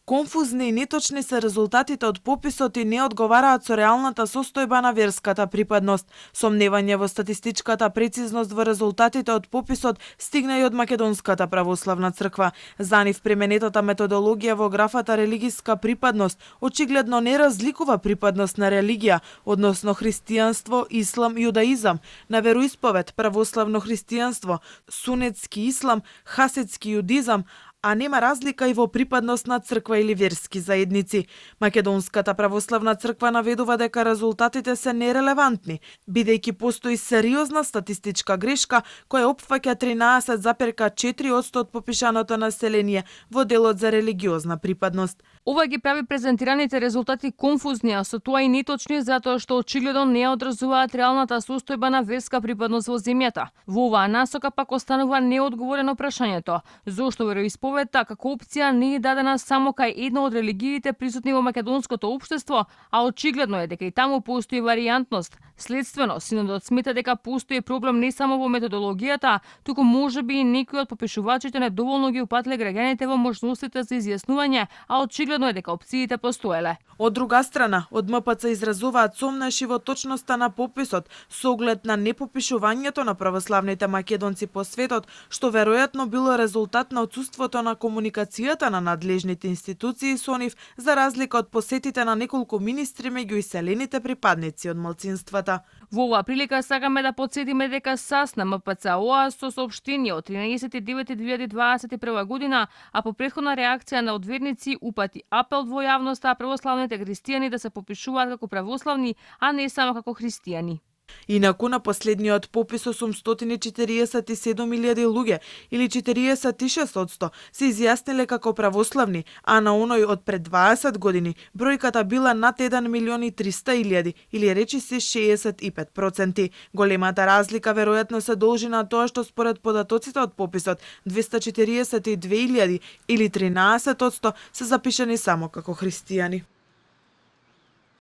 Конфузни и неточни се резултатите од пописот и не одговараат со реалната состојба на верската припадност. Сомневање во статистичката прецизност во резултатите од пописот стигна и од Македонската православна црква. За нив применетата методологија во графата религиска припадност очигледно не разликува припадност на религија, односно христијанство, ислам, јудаизам, на вероисповед, православно христијанство, сунетски ислам, хасидски јудизам, а нема разлика и во припадност на црква или верски заедници. Македонската православна црква наведува дека резултатите се нерелевантни, бидејќи постои сериозна статистичка грешка која опфаќа 13,4% од попишаното население во делот за религиозна припадност. Ова ги прави презентираните резултати конфузни, а со тоа и неточни затоа што очигледно не одразуваат реалната состојба на верска припадност во земјата. Во оваа насока пак останува неодговорено прашањето зошто вероисповедта како опција не е дадена само кај една од религиите присутни во македонското општество, а очигледно е дека и таму постои варијантност. Следствено, синодот смета дека постои проблем не само во методологијата, туку можеби и некои од попишувачите недоволно ги упатле граѓаните во можностите за изјаснување, а очигледно е дека опциите постоеле. Од друга страна, од МПЦ изразуваат сомнеши во точноста на пописот со оглед на непопишувањето на православните македонци по светот, што веројатно било резултат на отсуството на комуникацијата на надлежните институции со нив, за разлика од посетите на неколку министри меѓу иселените припадници од малцинствата. Во оваа прилика сакаме да потсетиме дека САС на МПЦ-ОА со соопштение од 13.9.2021 година, а по претходна реакција на одверници упати апел во јавноста православните христијани да се попишуваат како православни, а не само како христијани. Инаку на последниот попис 847.000 луѓе или 46% се изјасниле како православни, а на оној од пред 20 години бројката била над 1.300.000 или речиси 65%. Големата разлика веројатно се должи на тоа што според податоците од пописот 242.000 или 13% се запишани само како христијани.